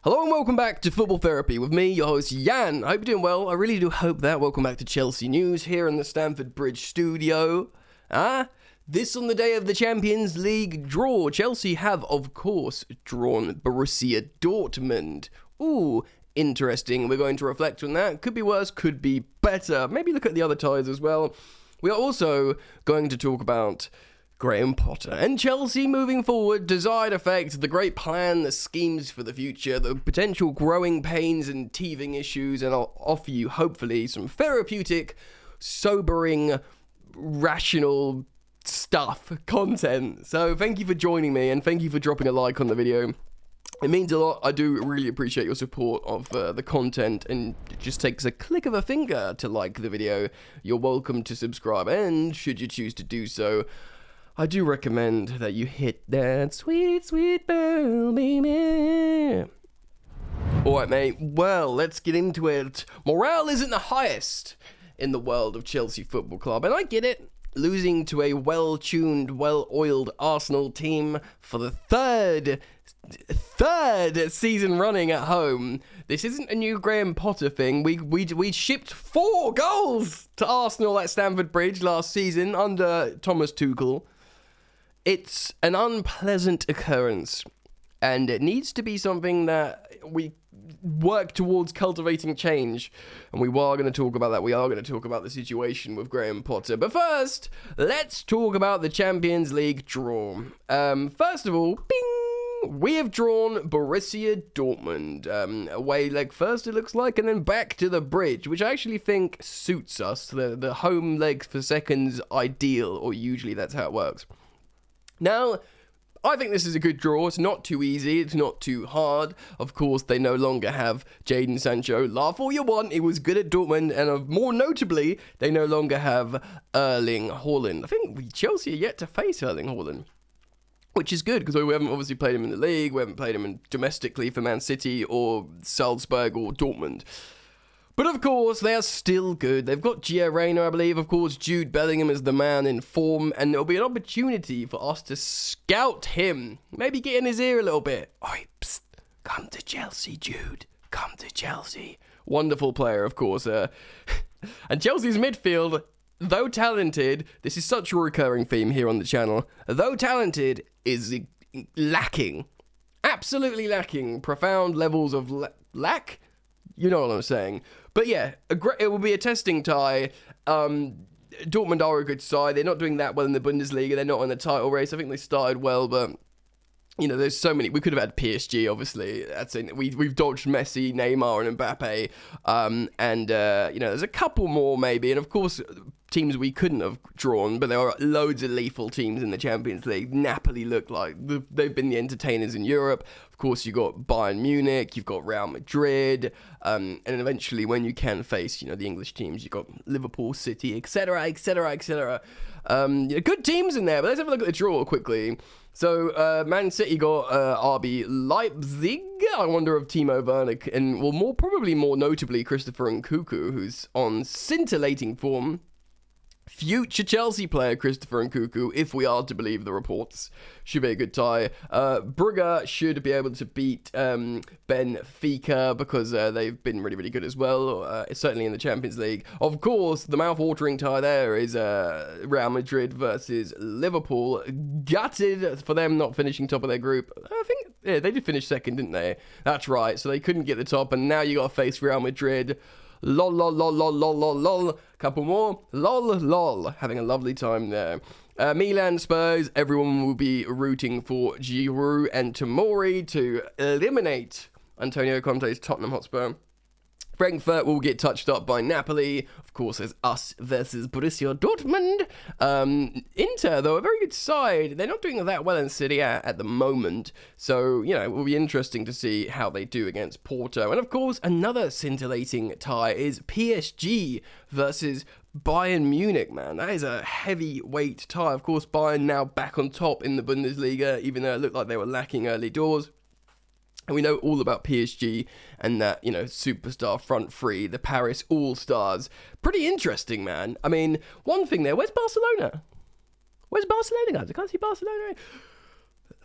Hello and welcome back to Football Therapy with me, your host Jan. I hope you're doing well. I really do hope that. Welcome back to Chelsea News here in the Stamford Bridge studio. This on the day of the Champions League draw. Chelsea have, of course, drawn Borussia Dortmund. Ooh, interesting. We're going to reflect on that. Could be worse, could be better. Maybe look at the other ties as well. We are also going to talk about Graham Potter and Chelsea moving forward, desired effect, the great plan, the schemes for the future, the potential growing pains and teething issues, and I'll offer you, hopefully, some therapeutic, sobering, rational stuff, content. So thank you for joining me, and thank you for dropping a like on the video. It means a lot. I do really appreciate your support of the content, and it just takes a click of a finger to like the video. You're welcome to subscribe, and should you choose to do so, I do recommend that you hit that sweet, sweet bell, baby. Alright, mate. Well, let's get into it. Morale isn't the highest in the world of Chelsea Football Club, and I get it. Losing to a well-tuned, well-oiled Arsenal team for the third season running at home. This isn't a new Graham Potter thing. We shipped 4 goals to Arsenal at Stamford Bridge last season under Thomas Tuchel. It's an unpleasant occurrence, and it needs to be something that we work towards cultivating change, and we are going to talk about that. We are going to talk about the situation with Graham Potter. But first, let's talk about the Champions League draw. First of all, bing! We have drawn Borussia Dortmund. Away leg first, it looks like, and then back to the bridge, which I actually think suits us. The home leg for seconds ideal, or usually that's how it works. Now, I think this is a good draw. It's not too easy. It's not too hard. Of course, they no longer have Jadon Sancho. Laugh all you want. He was good at Dortmund. And more notably, they no longer have Erling Haaland. I think Chelsea are yet to face Erling Haaland, which is good because we haven't obviously played him in the league. We haven't played him domestically for Man City or Salzburg or Dortmund. But of course, they are still good. They've got Gio Reyna, I believe. Of course, Jude Bellingham is the man in form, and there'll be an opportunity for us to scout him. Maybe get in his ear a little bit. Oi, psst, come to Chelsea, Jude. Come to Chelsea. Wonderful player, of course. And Chelsea's midfield, though talented, this is such a recurring theme here on the channel, though talented, is lacking. Absolutely lacking. Profound levels of lack. You know what I'm saying. But yeah, it will be a testing tie. Dortmund are a good side. They're not doing that well in the Bundesliga. They're not in the title race. I think they started well, but you know, there's so many. We could have had PSG, obviously. That's it. We've dodged Messi, Neymar, and Mbappe. You know, there's a couple more maybe. And of course, teams we couldn't have drawn, but there are loads of lethal teams in the Champions League. Napoli look like they've been the entertainers in Europe. Of course, you've got Bayern Munich, you've got Real Madrid, and eventually when you can face, you know, the English teams, you've got Liverpool, City, etc., etc., etc. Good teams in there, but let's have a look at the draw quickly. So, Man City got RB Leipzig. I wonder if Timo Werner, and well, probably more notably, Christopher Nkunku, who's on scintillating form. Future Chelsea player Christopher Nkunku, if we are to believe the reports, should be a good tie. Brugge should be able to beat Benfica because they've been really, really good as well, certainly in the Champions League. Of course, the mouth-watering tie there is Real Madrid versus Liverpool. Gutted for them not finishing top of their group. I think they did finish second, didn't they? That's right, so they couldn't get the top, and now you got to face Real Madrid. Lol, lol, lol, lol, lol, lol, lol. Couple more. Lol, lol. Having a lovely time there. Milan, Spurs. Everyone will be rooting for Giroud and Tomori to eliminate Antonio Conte's Tottenham Hotspur. Frankfurt will get touched up by Napoli. Of course, there's us versus Borussia Dortmund. Inter, though, a very good side. They're not doing that well in Serie A at the moment. So, you know, it will be interesting to see how they do against Porto. And, of course, another scintillating tie is PSG versus Bayern Munich, man. That is a heavyweight tie. Of course, Bayern now back on top in the Bundesliga, even though it looked like they were lacking early doors. And we know all about PSG and that, you know, superstar front three, the Paris All-Stars. Pretty interesting, man. I mean, one thing there, where's Barcelona? Where's Barcelona, guys? I can't see Barcelona.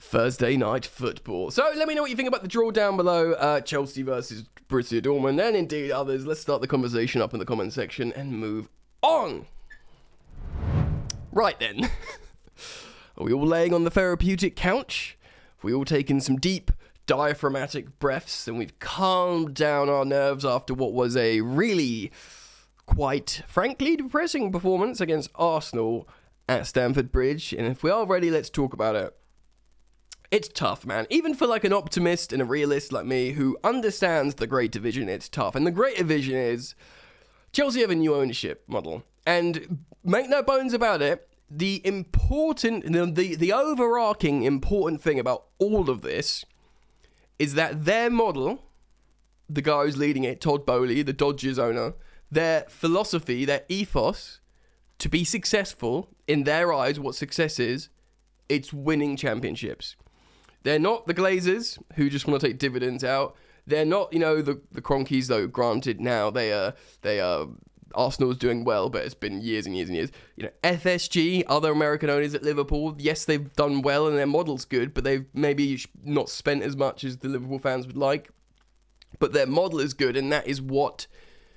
Thursday night football. So let me know what you think about the draw down below. Chelsea versus Borussia Dortmund, and indeed others. Let's start the conversation up in the comment section and move on. Right then. Are we all laying on the therapeutic couch? Have we all taken some deep diaphragmatic breaths and we've calmed down our nerves after what was a really quite frankly depressing performance against Arsenal at Stamford Bridge? And if we are ready, let's talk about it. It's tough, man. Even for like an optimist and a realist like me who understands the Great Division, it's tough. And the Great Division is Chelsea have a new ownership model. And make no bones about it, the overarching important thing about all of this is that their model, the guy who's leading it, Todd Boehly, the Dodgers owner, their philosophy, their ethos, to be successful, in their eyes, what success is, it's winning championships. They're not the Glazers, who just want to take dividends out. They're not, the Cronkies, though, granted now, they are Arsenal's doing well, but it's been years and years and years. FSG, other American owners at Liverpool, yes, they've done well and their model's good, but they've maybe not spent as much as the Liverpool fans would like. But their model is good, and that is what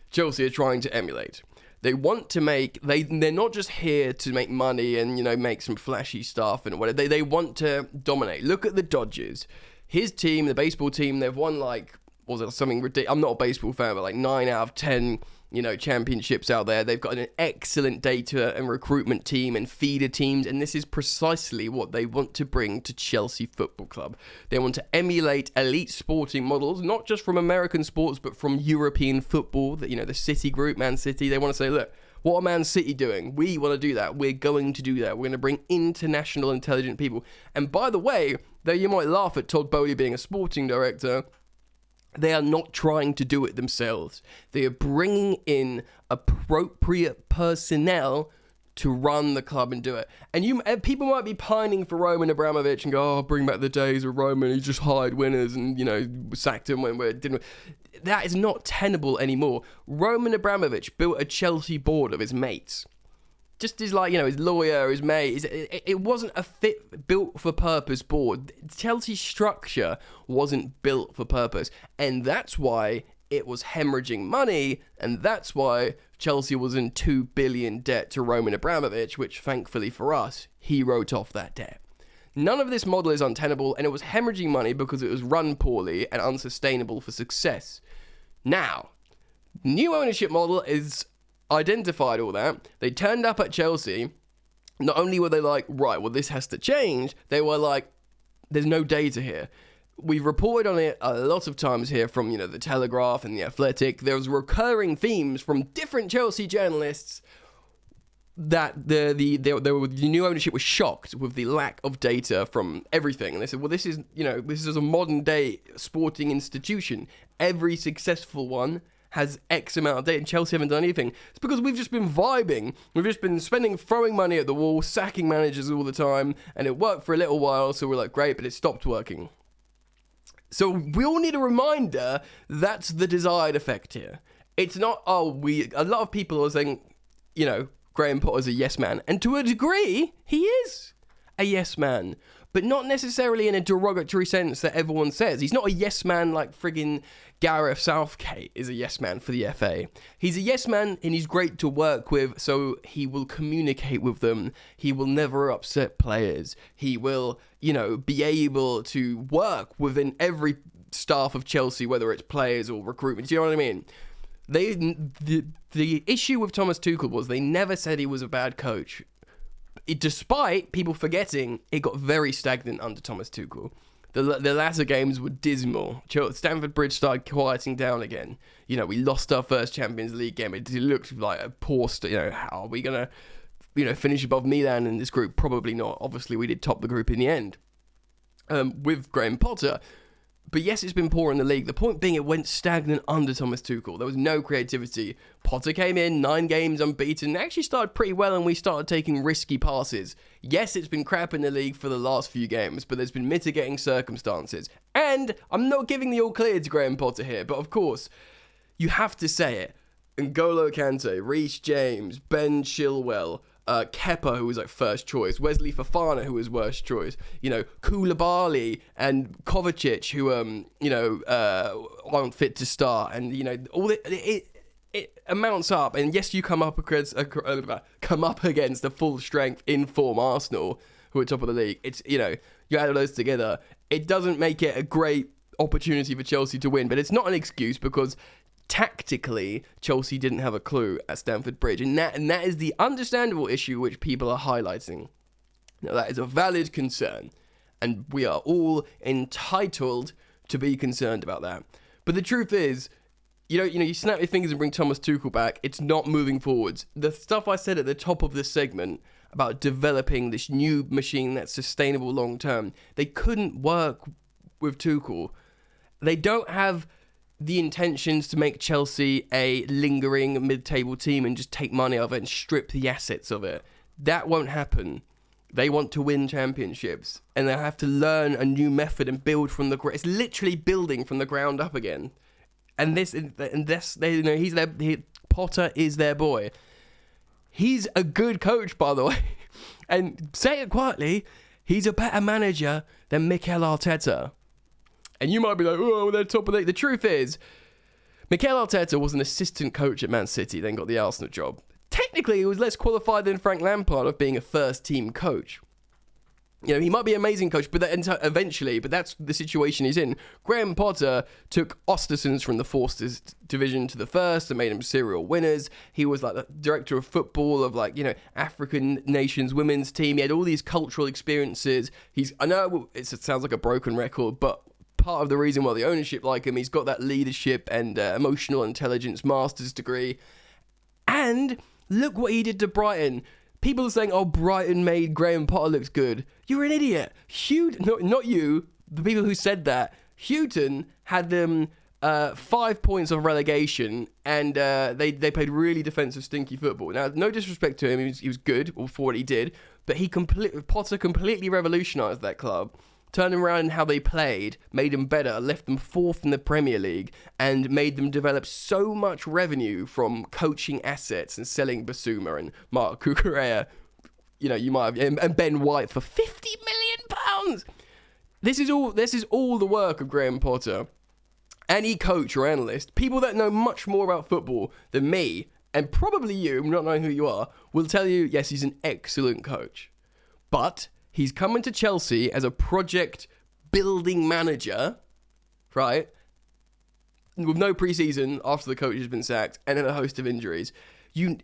Chelsea are trying to emulate. They want to they're not just here to make money and, make some flashy stuff and whatever. They want to dominate. Look at the Dodgers. His team, the baseball team, they've won something ridiculous. I'm not a baseball fan, but 9 out of 10, championships out there. They've got an excellent data and recruitment team and feeder teams, and this is precisely what they want to bring to Chelsea Football Club. They want to emulate elite sporting models, not just from American sports, but from European football. The City Group, Man City. They want to say, look, what are Man City doing? We want to do that. We're going to do that. We're going to bring international intelligent people. And by the way, though you might laugh at Todd Boehly being a sporting director, they are not trying to do it themselves. They are bringing in appropriate personnel to run the club and do it. And people might be pining for Roman Abramovich and go, bring back the days of Roman. He just hired winners and, sacked him when we didn't. That is not tenable anymore. Roman Abramovich built a Chelsea board of his mates. Just his his lawyer, his mate. It wasn't a built for purpose board. Chelsea's structure wasn't built for purpose, and that's why it was hemorrhaging money, and that's why Chelsea was in $2 billion debt to Roman Abramovich, which thankfully for us, he wrote off that debt. None of this model is untenable, and it was hemorrhaging money because it was run poorly and unsustainable for success. Now, new ownership model is identified all that. They turned up at Chelsea. Not only were they like, right, well, this has to change, they were like, there's no data here. We've reported on it a lot of times here from, the Telegraph and the Athletic. There's recurring themes from different Chelsea journalists that the new ownership was shocked with the lack of data from everything. And they said, well, this is a modern day sporting institution. Every successful one has X amount of data, and Chelsea haven't done anything. It's because we've just been vibing. We've just been throwing money at the wall, sacking managers all the time, and it worked for a little while, so we're like, great, but it stopped working. So we all need a reminder that's the desired effect here. It's not, a lot of people are saying, Graham Potter's a yes man, and to a degree, he is a yes man, but not necessarily in a derogatory sense that everyone says. He's not a yes man like friggin' Gareth Southgate is a yes man for the FA. He's a yes man and he's great to work with, so he will communicate with them. He will never upset players. He will, be able to work within every staff of Chelsea, whether it's players or recruitment. Do you know what I mean? The issue with Thomas Tuchel was they never said he was a bad coach. Despite people forgetting, it got very stagnant under Thomas Tuchel. The latter games were dismal. Stamford Bridge started quieting down again. We lost our first Champions League game. It looked like a poor how are we going to, finish above Milan in this group? Probably not. Obviously, we did top the group in the end with Graham Potter. But yes, it's been poor in the league. The point being, it went stagnant under Thomas Tuchel. There was no creativity. Potter came in, 9 games unbeaten, actually started pretty well, and we started taking risky passes. Yes, it's been crap in the league for the last few games, but there's been mitigating circumstances. And I'm not giving the all clear to Graham Potter here, but of course, you have to say it. N'Golo Kante, Reece James, Ben Chilwell, Kepa, who was like first choice, Wesley Fofana, who was worst choice, Koulibaly and Kovacic, who aren't fit to start, and all it amounts up. And yes, you come up against a full strength in form Arsenal, who are top of the league. It's you add all those together, it doesn't make it a great opportunity for Chelsea to win, but it's not an excuse because tactically Chelsea didn't have a clue at Stamford Bridge, and that is the understandable issue which people are highlighting. Now that is a valid concern, and we are all entitled to be concerned about that. But the truth is, you snap your fingers and bring Thomas Tuchel back, it's not moving forwards. The stuff I said at the top of this segment about developing this new machine that's sustainable long term, they couldn't work with Tuchel. They don't have the intentions to make Chelsea a lingering mid-table team and just take money of it and strip the assets of it. That won't happen. They want to win championships, and they have to learn a new method and build from the ground. It's literally building from the ground up again. And Potter is their boy. He's a good coach, by the way. And say it quietly, he's a better manager than Mikel Arteta. And you might be like, oh, they're top of the... The truth is, Mikel Arteta was an assistant coach at Man City, then got the Arsenal job. Technically, he was less qualified than Frank Lampard of being a first-team coach. He might be an amazing coach, but eventually, but that's the situation he's in. Graham Potter took Ostersons from the Forsters division to the first and made them serial winners. He was like the director of football of African nations women's team. He had all these cultural experiences. I know it sounds like a broken record, but part of the reason why the ownership like him, he's got that leadership and emotional intelligence master's degree. And look what he did to Brighton. People are saying, oh, Brighton made Graham Potter look good. You're an idiot. Not you, the people who said that. Houghton had them 5 points of relegation, and they played really defensive, stinky football. Now, no disrespect to him, he was good for what he did, but Potter completely revolutionised that club. Turned them around in how they played, made them better, left them fourth in the Premier League, and made them develop so much revenue from coaching assets and selling Basuma and Mark Cucurella, you might have, and Ben White for £50 million. This is all the work of Graham Potter. Any coach or analyst, people that know much more about football than me, and probably you, not knowing who you are, will tell you, yes, he's an excellent coach. But he's coming to Chelsea as a project building manager, right? With no preseason after the coach has been sacked and then a host of injuries. I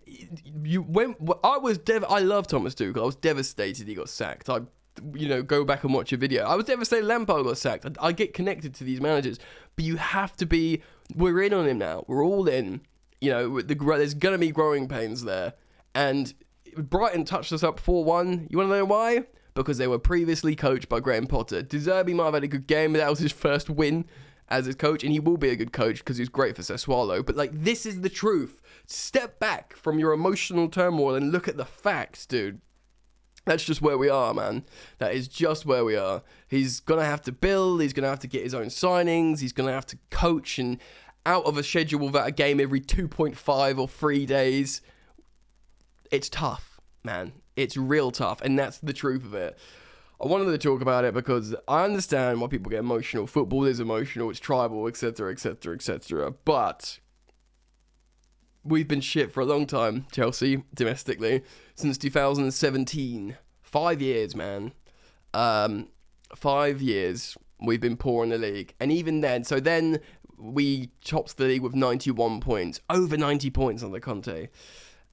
love Thomas Tuchel. I was devastated he got sacked. Go back and watch a video. I was devastated Lampard got sacked. I get connected to these managers, but you have to be. We're in on him now. We're all in. There's gonna be growing pains there, and Brighton touched us up 4-1. You want to know why? Because they were previously coached by Graham Potter. De Zerbi might have had a good game, but that was his first win as his coach, and he will be a good coach because he's great for Sassuolo. But this is the truth. Step back from your emotional turmoil and look at the facts, dude. That's just where we are, man. That is just where we are. He's going to have to build. He's going to have to get his own signings. He's going to have to coach and out of a schedule without a game every 2.5 or 3 days. It's tough, man. It's real tough, and that's the truth of it. I wanted to talk about it because I understand why people get emotional. Football is emotional, it's tribal, etc., etc., etc. But we've been shit for a long time, Chelsea, domestically, since 2017. 5 years, man. 5 years we've been poor in the league. And even then, so then we topped the league with 91 points. Over 90 points under Conte.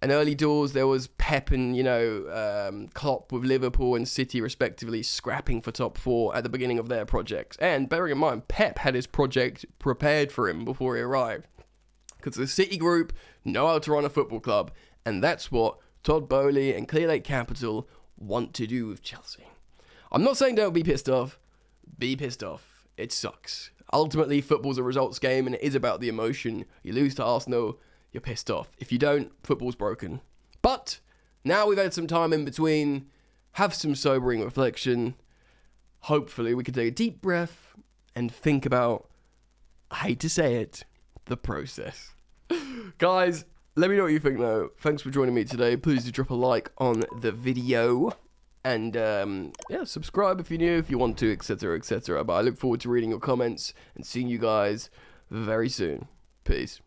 And early doors, there was Pep and, Klopp with Liverpool and City, respectively, scrapping for top four at the beginning of their projects. And bearing in mind, Pep had his project prepared for him before he arrived. Because the City group know how to run a football club. And that's what Todd Boehly and Clear Lake Capital want to do with Chelsea. I'm not saying don't be pissed off. Be pissed off. It sucks. Ultimately, football's a results game, and it is about the emotion. You lose to Arsenal, you're pissed off. If you don't, football's broken. But now we've had some time in between, have some sobering reflection. Hopefully we can take a deep breath and think about, I hate to say it, the process. Guys, Let me know what you think, though. Thanks for joining me today. Please do drop a like on the video. And, yeah, subscribe if you're new, if you want to, etc., etc. But I look forward to reading your comments and seeing you guys very soon. Peace.